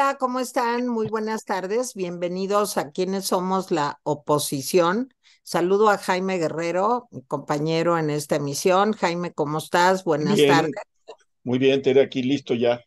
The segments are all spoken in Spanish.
Hola, ¿cómo están? Muy buenas tardes. Bienvenidos a quienes somos la oposición. Saludo a Jaime Guerrero, mi compañero en esta emisión. Jaime, ¿cómo estás? Buenas tardes. Bien, muy bien, Tere, aquí listo ya.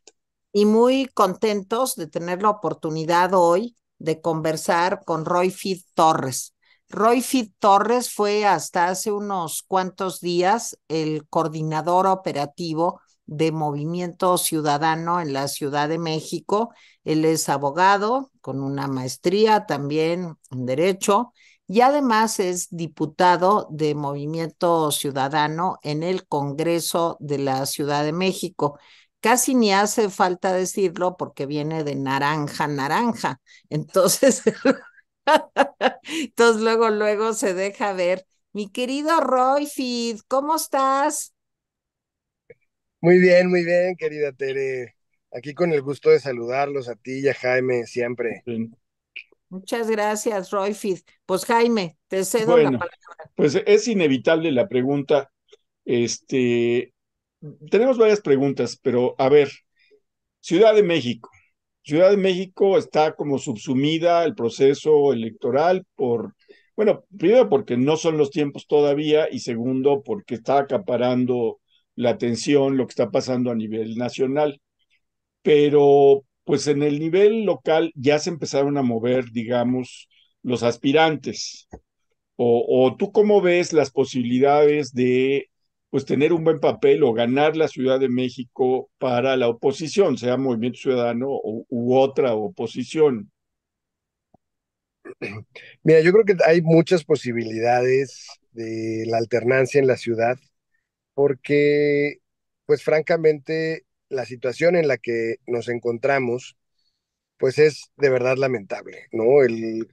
Y muy contentos de tener la oportunidad hoy de conversar con Roy Fid Torres. Roy Fid Torres fue hasta hace unos cuantos días el coordinador operativo de Movimiento Ciudadano en la Ciudad de México. Él es abogado con una maestría también en Derecho y además es diputado de Movimiento Ciudadano en el Congreso de la Ciudad de México. Casi ni hace falta decirlo porque viene de naranja, naranja. Entonces, entonces luego se deja ver. Mi querido Roy Feed, ¿cómo estás? Muy bien, querida Tere. Aquí con el gusto de saludarlos a ti y a Jaime siempre. Bien. Muchas gracias, Roy Feed. Pues Jaime, te cedo la Bueno, palabra. pues es inevitable la pregunta. Este, tenemos varias preguntas, pero a ver, Ciudad de México. Ciudad de México está como subsumida el proceso electoral bueno, primero porque no son los tiempos todavía y segundo porque está acaparando la atención lo que está pasando a nivel nacional. Pero pues en el nivel local ya se empezaron a mover, digamos, los aspirantes. O tú cómo ves las posibilidades de pues tener un buen papel o ganar la Ciudad de México para la oposición, sea Movimiento Ciudadano u otra oposición. Mira, yo creo que hay muchas posibilidades de la alternancia en la ciudad, porque, pues francamente, la situación en la que nos encontramos, pues es de verdad lamentable, ¿no?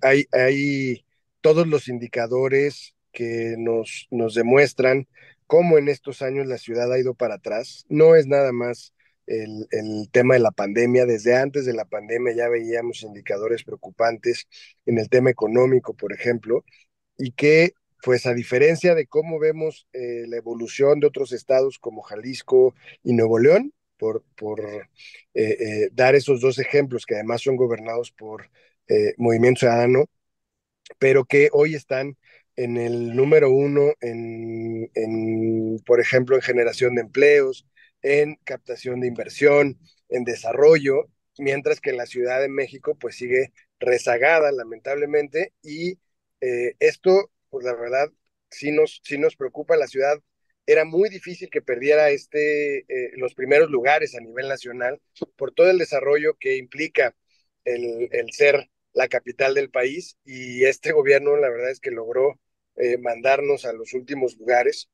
Hay todos los indicadores que nos demuestran cómo en estos años la ciudad ha ido para atrás. No es nada más el tema de la pandemia. Desde antes de la pandemia ya veíamos indicadores preocupantes en el tema económico, por ejemplo, y que, pues a diferencia de cómo vemos la evolución de otros estados como Jalisco y Nuevo León, dar esos dos ejemplos que además son gobernados por Movimiento Ciudadano, pero que hoy están en el número uno por ejemplo, en generación de empleos, en captación de inversión, en desarrollo, mientras que la Ciudad de México pues sigue rezagada lamentablemente y esto, pues la verdad, sí nos preocupa. La ciudad era muy difícil que perdiera los primeros lugares a nivel nacional por todo el desarrollo que implica el ser la capital del país, y este gobierno la verdad es que logró mandarnos a los últimos lugares,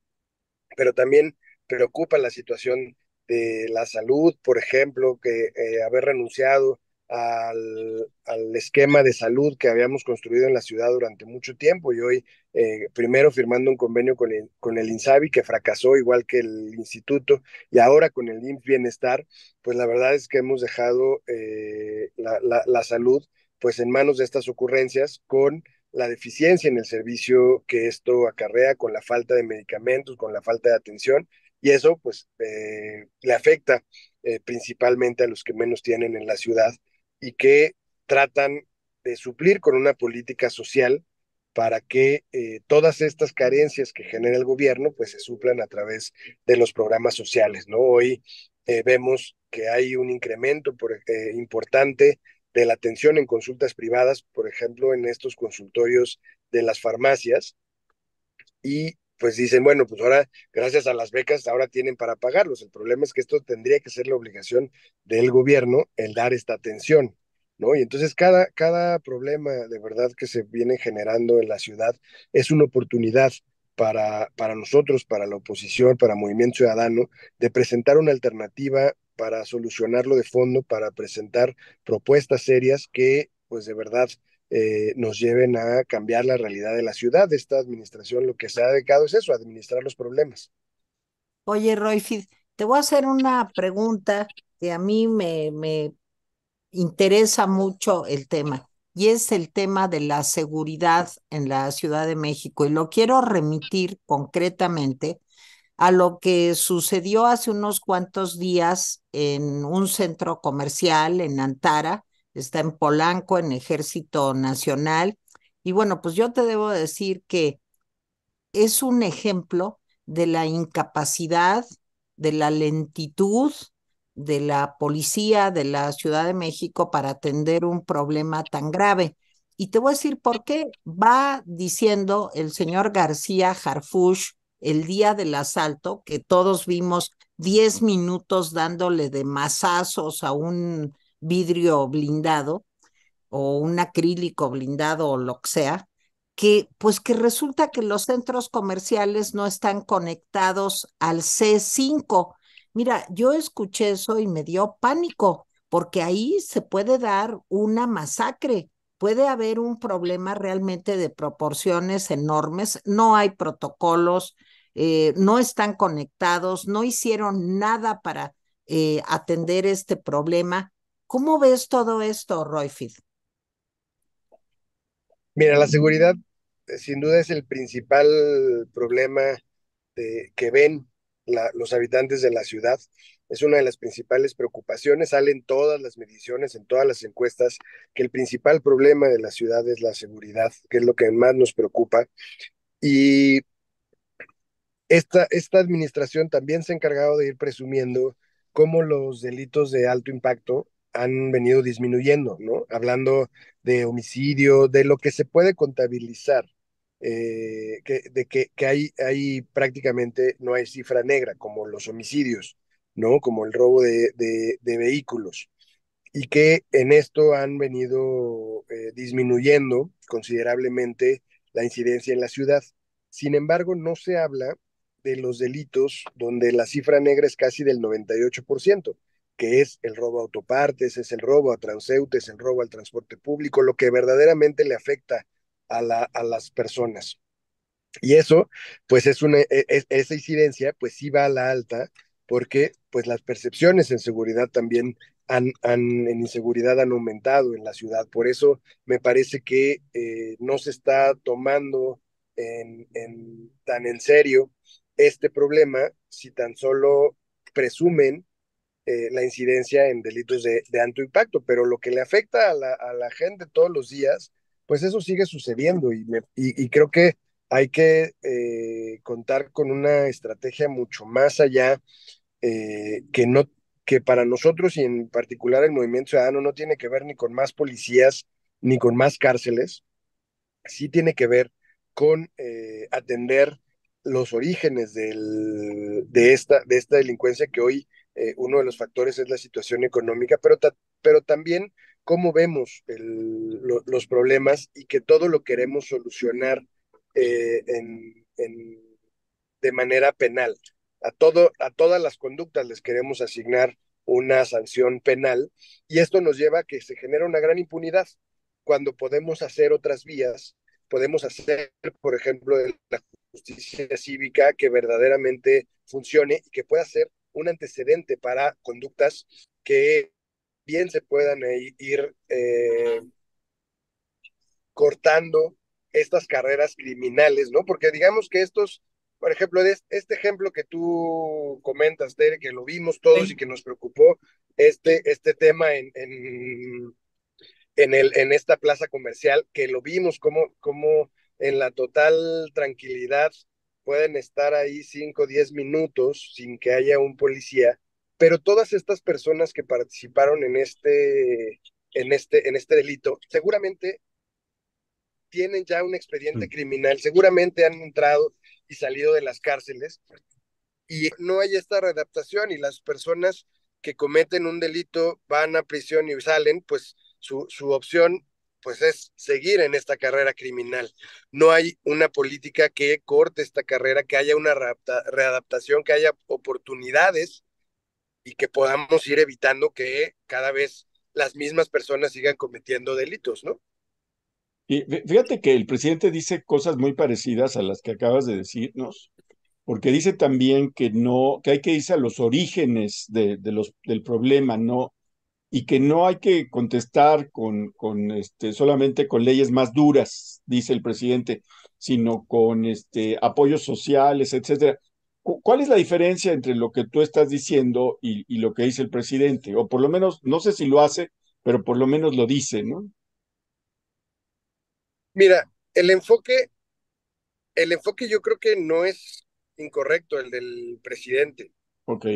pero también preocupa la situación de la salud, por ejemplo, que haber renunciado al esquema de salud que habíamos construido en la ciudad durante mucho tiempo, y hoy primero firmando un convenio con el INSABI que fracasó igual que el instituto, y ahora con el IMSS Bienestar, pues la verdad es que hemos dejado la salud pues en manos de estas ocurrencias, con la deficiencia en el servicio que esto acarrea, con la falta de medicamentos, con la falta de atención, y eso pues le afecta principalmente a los que menos tienen en la ciudad y que tratan de suplir con una política social para que todas estas carencias que genera el gobierno pues se suplan a través de los programas sociales, ¿no? Hoy vemos que hay un incremento importante de la atención en consultas privadas, por ejemplo, en estos consultorios de las farmacias, y pues dicen, bueno, pues ahora, gracias a las becas, ahora tienen para pagarlos. El problema es que esto tendría que ser la obligación del gobierno, el dar esta atención, ¿no? Y entonces cada problema de verdad que se viene generando en la ciudad es una oportunidad para nosotros, para la oposición, para Movimiento Ciudadano, de presentar una alternativa para solucionarlo de fondo, para presentar propuestas serias que, pues de verdad, nos lleven a cambiar la realidad de la ciudad. Esta administración lo que se ha dedicado es eso, a administrar los problemas. Oye, Roy Feed, te voy a hacer una pregunta que a mí me interesa mucho el tema, y es el tema de la seguridad en la Ciudad de México. Y lo quiero remitir concretamente a lo que sucedió hace unos cuantos días en un centro comercial en Antara, está en Polanco, en Ejército Nacional. Y bueno, pues yo te debo decir que es un ejemplo de la incapacidad, de la lentitud de la policía de la Ciudad de México para atender un problema tan grave. Y te voy a decir por qué. Va diciendo el señor García Harfuch el día del asalto, que todos vimos 10 minutos dándole de mazazos a un vidrio blindado o un acrílico blindado o lo que sea, que pues que resulta que los centros comerciales no están conectados al C5. Mira, yo escuché eso y me dio pánico, porque ahí se puede dar una masacre, puede haber un problema realmente de proporciones enormes, no hay protocolos, no están conectados, no hicieron nada para atender este problema. ¿Cómo ves todo esto, Royfield? Mira, la seguridad sin duda es el principal problema que ven los habitantes de la ciudad. Es una de las principales preocupaciones. Salen todas las mediciones, en todas las encuestas, que el principal problema de la ciudad es la seguridad, que es lo que más nos preocupa. Y esta administración también se ha encargado de ir presumiendo cómo los delitos de alto impacto han venido disminuyendo, ¿no? Hablando de homicidio, de lo que se puede contabilizar, que hay prácticamente no hay cifra negra, como los homicidios, ¿no? Como el robo de vehículos, y que en esto han venido disminuyendo considerablemente la incidencia en la ciudad. Sin embargo, no se habla de los delitos donde la cifra negra es casi del 98%, que es el robo a autopartes, es el robo a transeúntes, el robo al transporte público, lo que verdaderamente le afecta a las personas. Y eso, pues esa incidencia, pues sí va a la alta, porque pues las percepciones en seguridad también en inseguridad han aumentado en la ciudad. Por eso me parece que no se está tomando tan en serio este problema si tan solo presumen la incidencia en delitos de alto impacto, pero lo que le afecta a la gente todos los días, pues eso sigue sucediendo y creo que hay que contar con una estrategia mucho más allá, que no que para nosotros y en particular el Movimiento Ciudadano no tiene que ver ni con más policías ni con más cárceles, sí tiene que ver con atender los orígenes de esta delincuencia, que hoy uno de los factores es la situación económica, pero también cómo vemos los problemas y que todo lo queremos solucionar de manera penal. A todas las conductas les queremos asignar una sanción penal, y esto nos lleva a que se genera una gran impunidad cuando podemos hacer otras vías. Podemos hacer, por ejemplo, de la justicia cívica que verdaderamente funcione y que pueda ser un antecedente para conductas que bien se puedan ir cortando estas carreras criminales, ¿no? Porque digamos que estos, por ejemplo, este ejemplo que tú comentas, Tere, que lo vimos todos y Sí. que nos preocupó, este tema en esta plaza comercial, que lo vimos como en la total tranquilidad pueden estar ahí 5 o 10 minutos sin que haya un policía, pero todas estas personas que participaron en este delito, seguramente tienen ya un expediente criminal, seguramente han entrado y salido de las cárceles, y no hay esta readaptación, y las personas que cometen un delito van a prisión y salen, pues su opción pues es seguir en esta carrera criminal. No hay una política que corte esta carrera, que haya una readaptación, que haya oportunidades y que podamos ir evitando que cada vez las mismas personas sigan cometiendo delitos, ¿no? Y fíjate que el presidente dice cosas muy parecidas a las que acabas de decirnos, porque dice también que no, que hay que irse a los orígenes del problema, ¿no? Y que no hay que contestar solamente con leyes más duras, dice el presidente, sino con apoyos sociales, etcétera. ¿Cuál es la diferencia entre lo que tú estás diciendo y lo que dice el presidente? O por lo menos, no sé si lo hace pero por lo menos lo dice, ¿no? Mira, el enfoque yo creo que no es incorrecto el del presidente. Ok,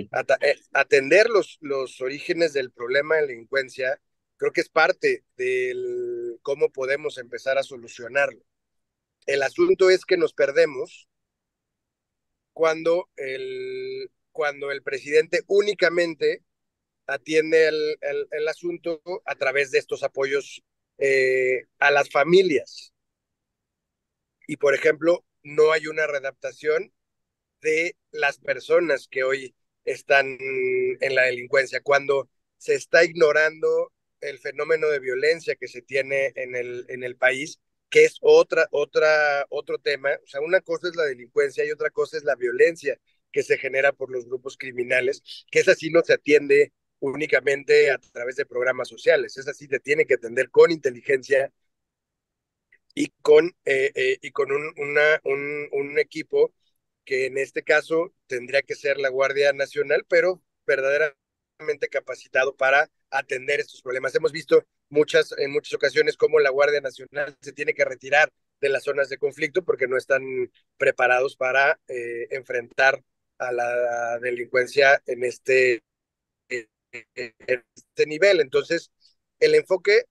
Atender los orígenes del problema de la delincuencia creo que es parte del cómo podemos empezar a solucionarlo. El asunto es que nos perdemos cuando el presidente únicamente atiende el asunto a través de estos apoyos a las familias. Y, por ejemplo, no hay una readaptación de las personas que hoy están en la delincuencia, cuando se está ignorando el fenómeno de violencia que se tiene en el país, que es otro tema. O sea, una cosa es la delincuencia y otra cosa es la violencia que se genera por los grupos criminales, que esa sí no se atiende únicamente a través de programas sociales, esa sí se tiene que atender con inteligencia y con un equipo que en este caso tendría que ser la Guardia Nacional, pero verdaderamente capacitado para atender estos problemas. Hemos visto en muchas ocasiones cómo la Guardia Nacional se tiene que retirar de las zonas de conflicto porque no están preparados para enfrentar a la delincuencia en este nivel. Entonces, el enfoque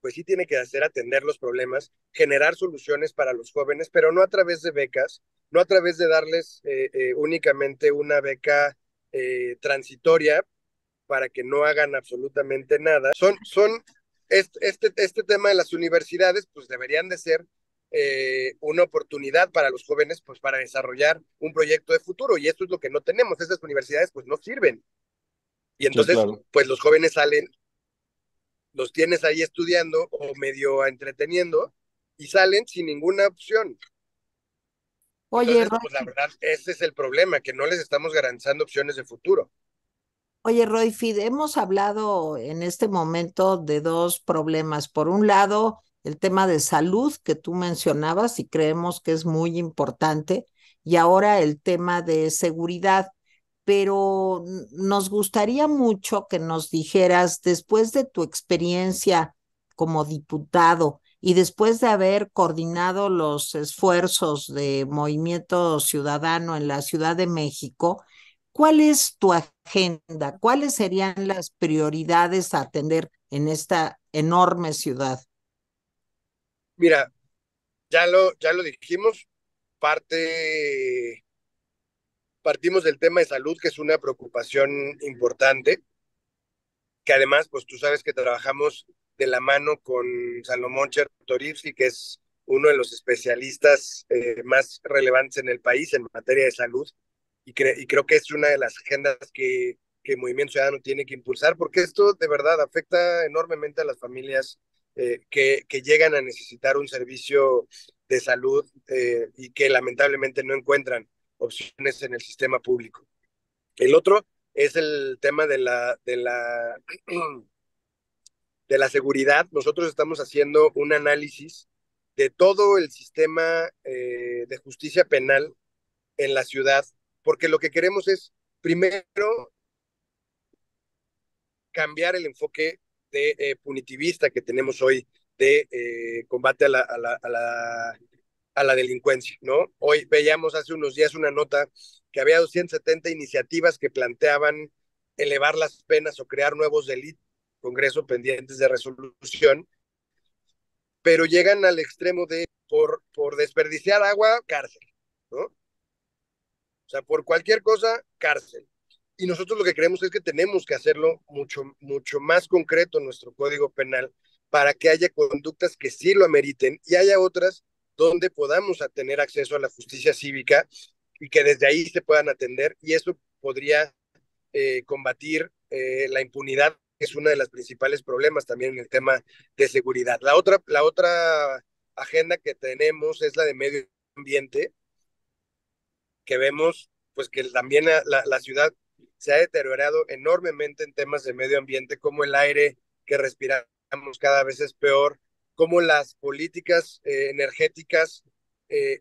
pues sí tiene que hacer atender los problemas, generar soluciones para los jóvenes, pero no a través de becas, no a través de darles únicamente una beca transitoria para que no hagan absolutamente nada. Este tema de las universidades, pues deberían de ser una oportunidad para los jóvenes, pues para desarrollar un proyecto de futuro, y esto es lo que no tenemos. Estas universidades, pues no sirven. Y sí, entonces, claro. pues los jóvenes salen, los tienes ahí estudiando o medio entreteniendo y salen sin ninguna opción. Oye, Entonces, pues la verdad, ese es el problema, que no les estamos garantizando opciones de futuro. Oye, Royfid, hemos hablado en este momento de dos problemas. Por un lado, el tema de salud que tú mencionabas y creemos que es muy importante, y ahora el tema de seguridad. Pero nos gustaría mucho que nos dijeras, después de tu experiencia como diputado y después de haber coordinado los esfuerzos de Movimiento Ciudadano en la Ciudad de México, ¿cuál es tu agenda? ¿Cuáles serían las prioridades a atender en esta enorme ciudad? Mira, ya lo dijimos, parte, partimos del tema de salud, que es una preocupación importante, que además, pues tú sabes que trabajamos de la mano con Salomón Chertorivsky, que es uno de los especialistas más relevantes en el país en materia de salud, y creo que es una de las agendas que Movimiento Ciudadano tiene que impulsar, porque esto de verdad afecta enormemente a las familias que llegan a necesitar un servicio de salud y que lamentablemente no encuentran opciones en el sistema público. El otro es el tema de la seguridad. Nosotros estamos haciendo un análisis de todo el sistema de justicia penal en la ciudad, porque lo que queremos es, primero, cambiar el enfoque punitivista que tenemos hoy de combate a la delincuencia, ¿no? Hoy veíamos hace unos días una nota que había 270 iniciativas que planteaban elevar las penas o crear nuevos delitos, Congreso pendientes de resolución, pero llegan al extremo de por desperdiciar agua, cárcel, ¿no? O sea, por cualquier cosa, cárcel. Y nosotros lo que creemos es que tenemos que hacerlo mucho, mucho más concreto en nuestro código penal para que haya conductas que sí lo ameriten y haya otras donde podamos tener acceso a la justicia cívica y que desde ahí se puedan atender, y eso podría combatir la impunidad, que es uno de los principales problemas también en el tema de seguridad. La otra agenda que tenemos es la de medio ambiente, que vemos pues que también la ciudad se ha deteriorado enormemente en temas de medio ambiente, como el aire que respiramos cada vez es peor, como las políticas energéticas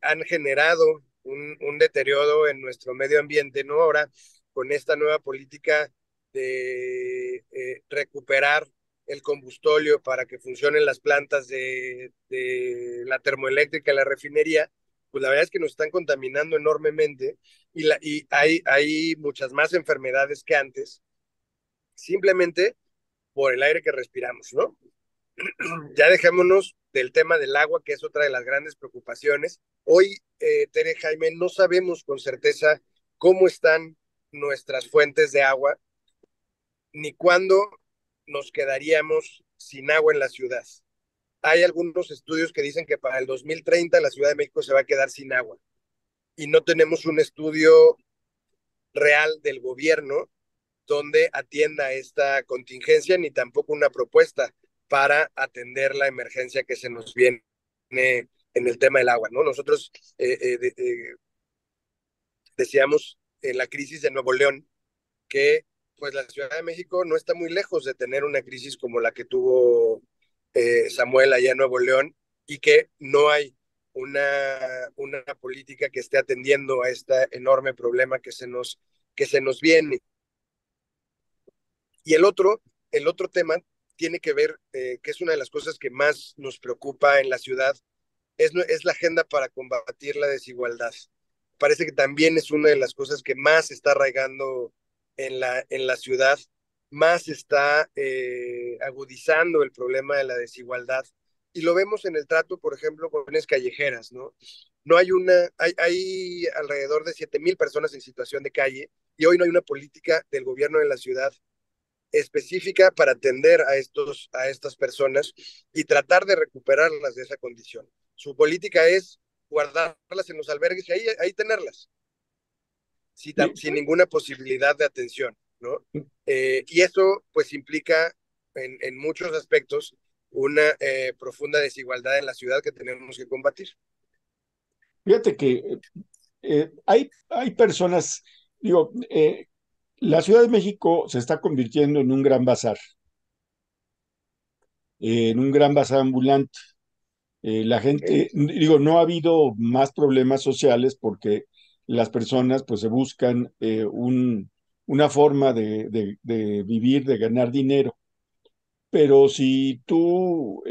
han generado un deterioro en nuestro medio ambiente, ¿no? Ahora, con esta nueva política de recuperar el combustóleo para que funcionen las plantas de la termoeléctrica, la refinería, pues la verdad es que nos están contaminando enormemente y hay muchas más enfermedades que antes, simplemente por el aire que respiramos, ¿no? Ya dejémonos del tema del agua, que es otra de las grandes preocupaciones. Hoy, Tere, Jaime, no sabemos con certeza cómo están nuestras fuentes de agua, ni cuándo nos quedaríamos sin agua en la ciudad. Hay algunos estudios que dicen que para el 2030 la Ciudad de México se va a quedar sin agua y no tenemos un estudio real del gobierno donde atienda esta contingencia, ni tampoco una propuesta para atender la emergencia que se nos viene en el tema del agua, ¿no? Nosotros decíamos en la crisis de Nuevo León que pues la Ciudad de México no está muy lejos de tener una crisis como la que tuvo Samuel allá en Nuevo León y que no hay una política que esté atendiendo a este enorme problema que se nos viene. Y el otro tema tiene que ver, que es una de las cosas que más nos preocupa en la ciudad, es la agenda para combatir la desigualdad. Parece que también es una de las cosas que más está arraigando en la ciudad, más está agudizando el problema de la desigualdad. Y lo vemos en el trato, por ejemplo, con las callejeras, ¿no? No hay hay alrededor de 7,000 personas en situación de calle y hoy no hay una política del gobierno de la ciudad específica para atender a estas personas y tratar de recuperarlas de esa condición. Su política es guardarlas en los albergues y ahí tenerlas, Sí, sin ninguna posibilidad de atención, ¿no? Y eso pues implica en muchos aspectos una profunda desigualdad en la ciudad que tenemos que combatir. fíjate que hay personas, digo, la Ciudad de México se está convirtiendo en un gran bazar ambulante. La gente, digo, no ha habido más problemas sociales porque las personas pues se buscan una forma de vivir, de ganar dinero. Pero si tú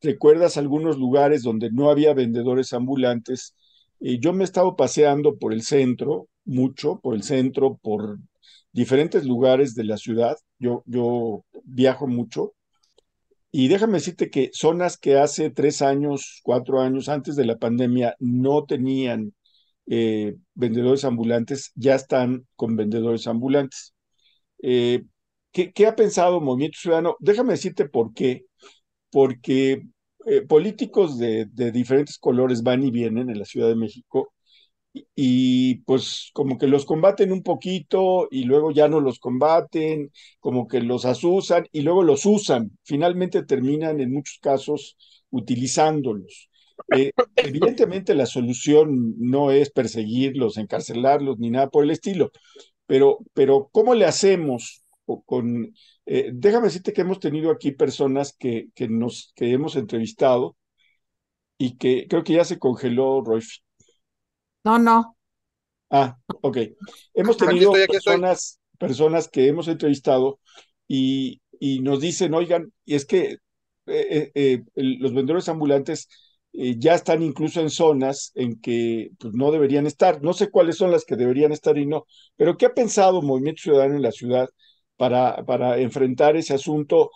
recuerdas algunos lugares donde no había vendedores ambulantes, yo me he estado paseando por el centro, mucho, por el centro, por diferentes lugares de la ciudad. Yo viajo mucho y déjame decirte que zonas que hace 3 años, 4 años antes de la pandemia no tenían vendedores ambulantes, ya están con vendedores ambulantes. Eh, ¿qué ha pensado Movimiento Ciudadano? Déjame decirte por qué. Porque políticos de diferentes colores van y vienen en la Ciudad de México pues como que los combaten un poquito y luego ya no los combaten, como que los asusan y luego los usan. Finalmente terminan en muchos casos utilizándolos. Evidentemente la solución no es perseguirlos, encarcelarlos ni nada por el estilo, pero ¿cómo le hacemos déjame decirte que hemos tenido aquí personas que hemos entrevistado y que creo que ya se congeló, Roy. No, no. Ah, ok. Hemos tenido Aquí estoy. personas que hemos entrevistado y nos dicen, oigan, y es que los vendedores ambulantes ya están incluso en zonas en que pues, no deberían estar. No sé cuáles son las que deberían estar y no, pero ¿qué ha pensado Movimiento Ciudadano en la ciudad para enfrentar ese asunto?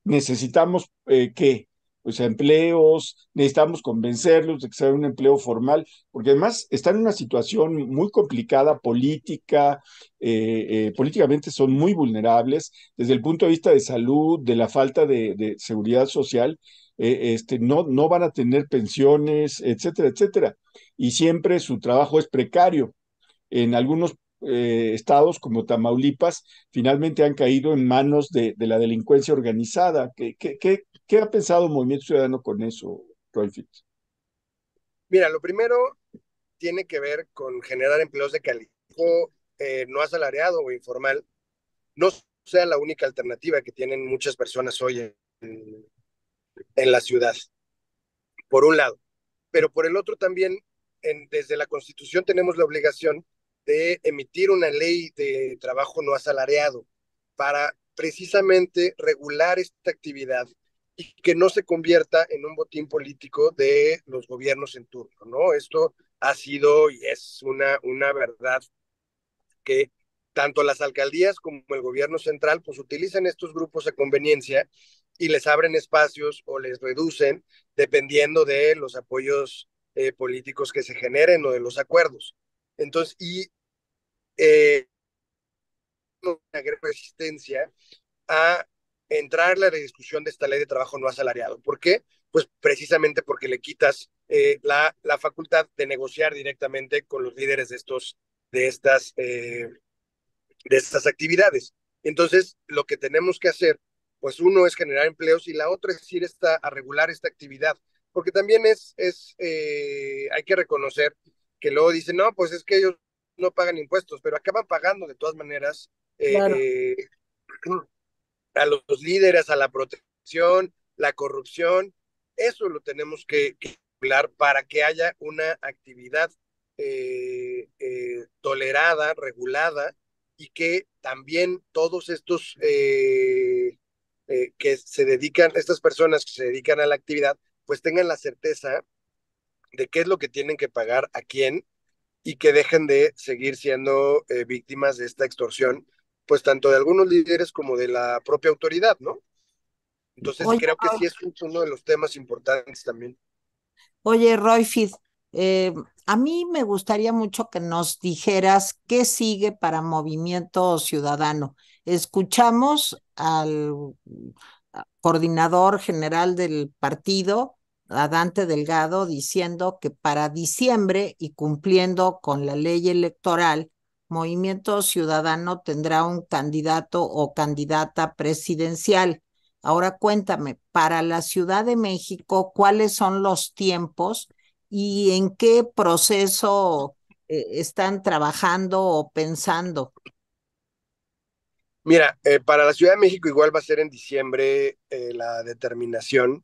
Necesitamos ¿qué? Pues empleos, necesitamos convencerlos de que sea un empleo formal, porque además están en una situación muy complicada política, políticamente son muy vulnerables desde el punto de vista de salud, de la falta de seguridad social, no van a tener pensiones, etcétera, etcétera. Y siempre su trabajo es precario. En algunos estados como Tamaulipas finalmente han caído en manos de la delincuencia organizada. ¿Qué ha pensado Movimiento Ciudadano con eso, Roy Fitz? Mira, lo primero tiene que ver con generar empleos de calidad, no asalariado o informal, no sea la única alternativa que tienen muchas personas hoy en la ciudad, por un lado. Pero por el otro también, desde la Constitución tenemos la obligación de emitir una ley de trabajo no asalariado para precisamente regular esta actividad y que no se convierta en un botín político de los gobiernos en turno, ¿no? Esto ha sido y es una verdad que tanto las alcaldías como el gobierno central pues utilizan estos grupos a conveniencia y les abren espacios o les reducen dependiendo de los apoyos políticos que se generen o de los acuerdos. Entonces, una gran resistencia a entrar en la discusión de esta ley de trabajo no asalariado. ¿Por qué? Pues precisamente porque le quitas la facultad de negociar directamente con los líderes de estas de estas actividades. Entonces, lo que tenemos que hacer, pues uno es generar empleos y la otra es ir a regular esta actividad, porque también hay que reconocer que luego dicen, no, pues es que ellos no pagan impuestos, pero acaban pagando de todas maneras Claro. a los líderes, a la protección, la corrupción. Eso lo tenemos que regular para que haya una actividad tolerada, regulada, y que también todos estos que se dedican, estas personas que se dedican a la actividad, pues tengan la certeza de qué es lo que tienen que pagar a quién y que dejen de seguir siendo víctimas de esta extorsión, pues tanto de algunos líderes como de la propia autoridad, ¿no? Entonces Oye, creo que sí es uno de los temas importantes también. Oye, Royfit, a mí me gustaría mucho que nos dijeras qué sigue para Movimiento Ciudadano. Escuchamos al coordinador general del partido, a Dante Delgado, diciendo que para diciembre y cumpliendo con la ley electoral, Movimiento Ciudadano tendrá un candidato o candidata presidencial. Ahora cuéntame, para la Ciudad de México, ¿cuáles son los tiempos y en qué proceso están trabajando o pensando? Mira, para la Ciudad de México igual va a ser en diciembre la determinación.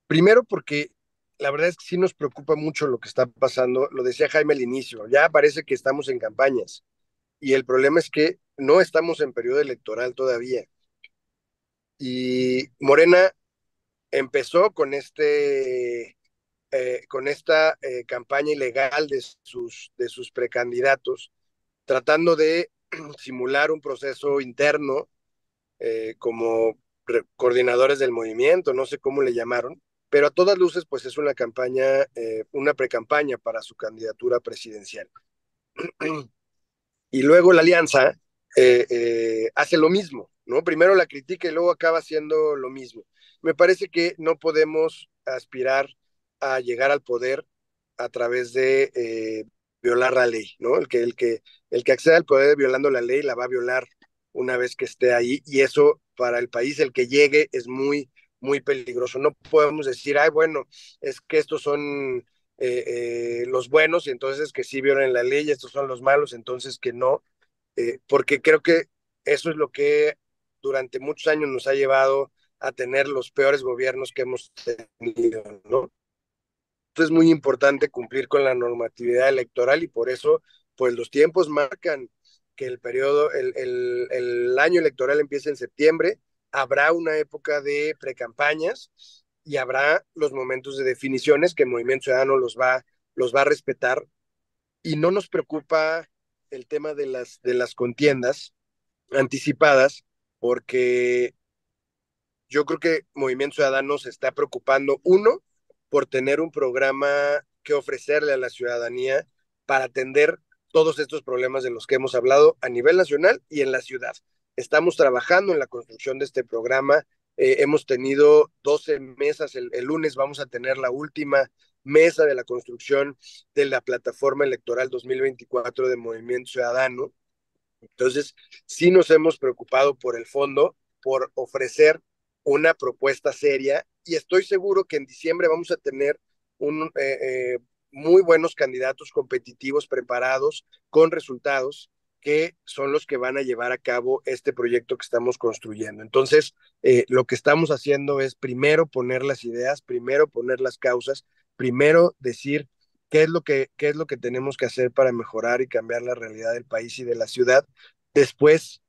Primero porque la verdad es que sí nos preocupa mucho lo que está pasando. Lo decía Jaime al inicio, ya parece que estamos en campañas y el problema es que no estamos en periodo electoral todavía. Y Morena empezó con esta campaña ilegal de sus precandidatos, tratando de simular un proceso interno como coordinadores del movimiento, no sé cómo le llamaron, pero a todas luces pues es una campaña, una precampaña para su candidatura presidencial. Y luego la alianza hace lo mismo, ¿no? Primero la critica y luego acaba haciendo lo mismo. Me parece que no podemos aspirar a llegar al poder a través de violar la ley, ¿no? El que acceda al poder violando la ley la va a violar una vez que esté ahí y eso para el país, el que llegue, es muy peligroso. No podemos decir, ay, bueno, es que estos son los buenos y entonces que sí violen la ley, estos son los malos, entonces que no, porque creo que eso es lo que durante muchos años nos ha llevado a tener los peores gobiernos que hemos tenido, ¿no? Entonces es muy importante cumplir con la normatividad electoral y por eso, pues los tiempos marcan que el año electoral empieza en septiembre, habrá una época de precampañas y habrá los momentos de definiciones que el Movimiento Ciudadano los va a respetar y no nos preocupa el tema de las contiendas anticipadas porque yo creo que Movimiento Ciudadano se está preocupando, uno, por tener un programa que ofrecerle a la ciudadanía para atender todos estos problemas de los que hemos hablado a nivel nacional y en la ciudad. Estamos trabajando en la construcción de este programa. Hemos tenido 12 mesas. El lunes vamos a tener la última mesa de la construcción de la plataforma electoral 2024 de Movimiento Ciudadano. Entonces, sí nos hemos preocupado por el fondo, por ofrecer una propuesta seria y estoy seguro que en diciembre vamos a tener muy buenos candidatos competitivos, preparados, con resultados que son los que van a llevar a cabo este proyecto que estamos construyendo. Entonces, lo que estamos haciendo es primero poner las ideas, primero poner las causas, primero decir qué es lo que tenemos que hacer para mejorar y cambiar la realidad del país y de la ciudad. Después,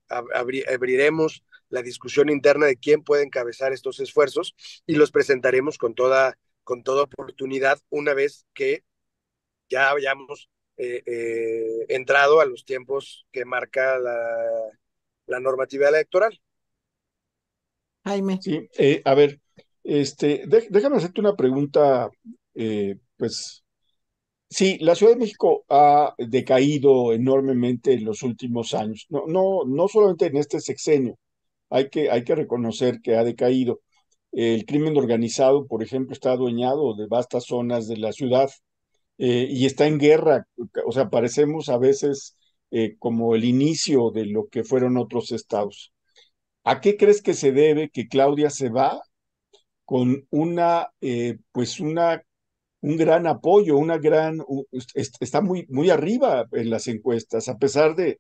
abriremos la discusión interna de quién puede encabezar estos esfuerzos y los presentaremos con toda oportunidad una vez que ya hayamos entrado a los tiempos que marca la normativa electoral. Jaime. Sí, a ver, déjame hacerte una pregunta, pues sí, la Ciudad de México ha decaído enormemente en los últimos años, no solamente en este sexenio, hay que reconocer que ha decaído. El crimen organizado, por ejemplo, está adueñado de vastas zonas de la ciudad y está en guerra, o sea, parecemos a veces como el inicio de lo que fueron otros estados. ¿A qué crees que se debe que Claudia se va con pues un gran apoyo, está muy arriba en las encuestas, a pesar de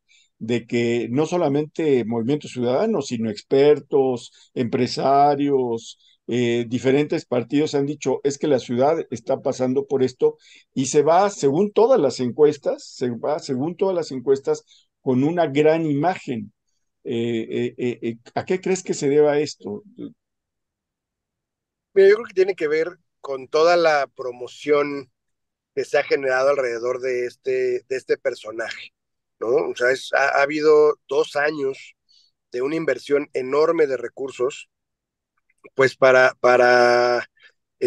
que no solamente Movimiento Ciudadano, sino expertos, empresarios, diferentes partidos han dicho, es que la ciudad está pasando por esto y se va, según todas las encuestas, con una gran imagen. ¿A qué crees que se deba esto? Mira, yo creo que tiene que ver con toda la promoción que se ha generado alrededor de este personaje, ¿no? O sea, ha habido 2 años de una inversión enorme de recursos, pues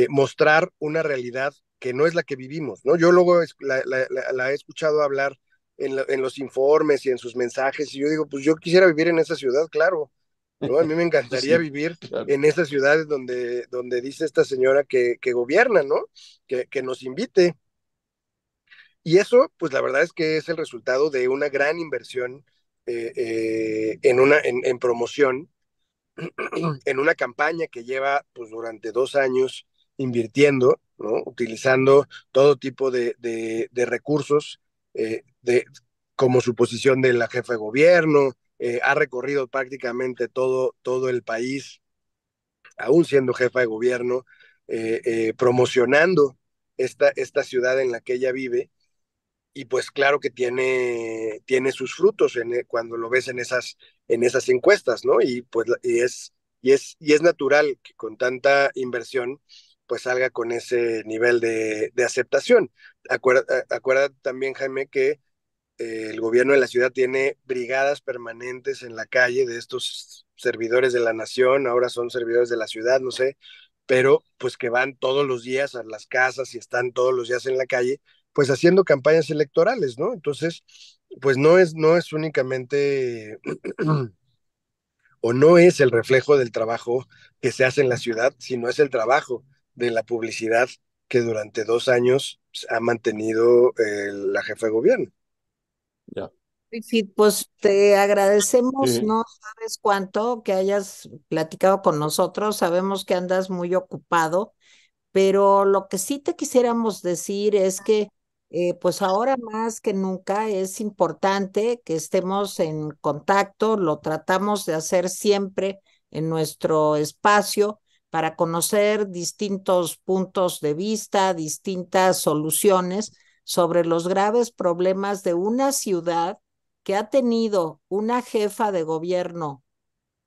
mostrar una realidad que no es la que vivimos, ¿no? Yo luego la he escuchado hablar en los informes y en sus mensajes, y yo digo, pues yo quisiera vivir en esa ciudad, claro, ¿no? A mí me encantaría Sí, vivir claro. en esas ciudades donde dice esta señora que gobierna, ¿no? Que nos invite. Y eso, pues la verdad es que es el resultado de una gran inversión en promoción, en una campaña que lleva pues durante 2 años invirtiendo, ¿no? Utilizando todo tipo de recursos, como su posición de la jefa de gobierno, ha recorrido prácticamente todo el país, aún siendo jefa de gobierno, promocionando esta ciudad en la que ella vive, y pues claro que tiene sus frutos cuando lo ves en esas encuestas, ¿no? Y pues y es natural que con tanta inversión pues salga con ese nivel de aceptación. Acuérdate también, Jaime, que el gobierno de la ciudad tiene brigadas permanentes en la calle de estos servidores de la nación, ahora son servidores de la ciudad, no sé, pero pues que van todos los días a las casas y están todos los días en la calle, pues haciendo campañas electorales, ¿no? Entonces, pues no es únicamente o no es el reflejo del trabajo que se hace en la ciudad, sino es el trabajo de la publicidad que durante 2 años pues, ha mantenido la jefa de gobierno. Ya. Sí, pues te agradecemos, Sí, no sabes cuánto que hayas platicado con nosotros, sabemos que andas muy ocupado, pero lo que sí te quisiéramos decir es que pues ahora más que nunca es importante que estemos en contacto, lo tratamos de hacer siempre en nuestro espacio para conocer distintos puntos de vista, distintas soluciones sobre los graves problemas de una ciudad que ha tenido una jefa de gobierno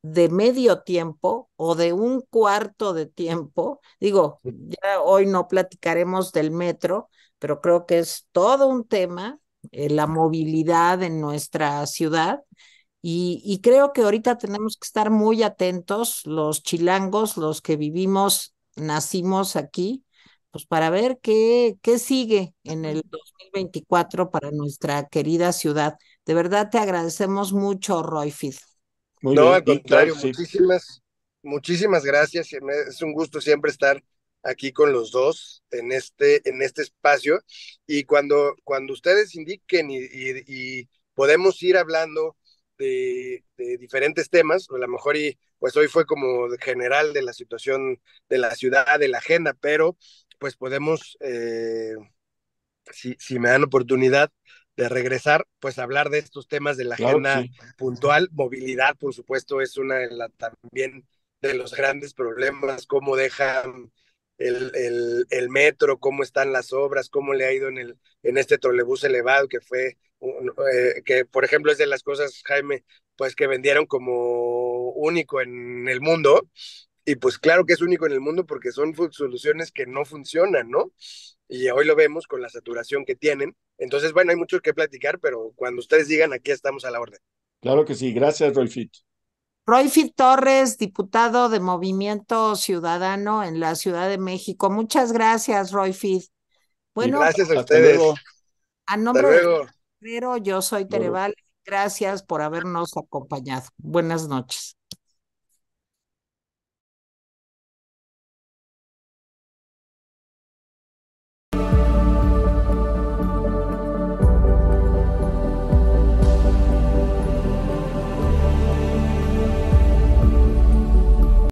de medio tiempo o de un cuarto de tiempo. Digo, ya hoy no platicaremos del metro, pero creo que es todo un tema, la movilidad en nuestra ciudad. Y creo que ahorita tenemos que estar muy atentos, los chilangos, los que vivimos, nacimos aquí, pues para ver qué sigue en el 2024 para nuestra querida ciudad. De verdad te agradecemos mucho, Royfit. muy No, bien, al y claro que contrario, sí. muchísimas gracias. Es un gusto siempre estar aquí con los dos en este espacio. Y cuando ustedes indiquen y podemos ir hablando de diferentes temas, a lo mejor pues hoy fue como general de la situación de la ciudad, de la agenda, pero pues podemos, si me dan oportunidad de regresar, pues hablar de estos temas de la Claro que agenda sí. puntual. Movilidad, por supuesto, es una también de los grandes problemas, cómo dejan el metro, cómo están las obras, cómo le ha ido en este trolebús elevado, que fue, que por ejemplo es de las cosas, Jaime, pues que vendieron como único en el mundo. Y pues claro que es único en el mundo porque son soluciones que no funcionan, ¿no? Y hoy lo vemos con la saturación que tienen. Entonces, bueno, hay mucho que platicar, pero cuando ustedes digan, aquí estamos a la orden. Claro que sí. Gracias, Rolfit. Royfit Torres, diputado de Movimiento Ciudadano en la Ciudad de México. Muchas gracias, Royfit. Sí. Bueno, Gracias a Hasta ustedes. luego. a Hasta nombre de luego. Guerrero, yo soy Luego. Tereval. Gracias por habernos acompañado. Buenas noches.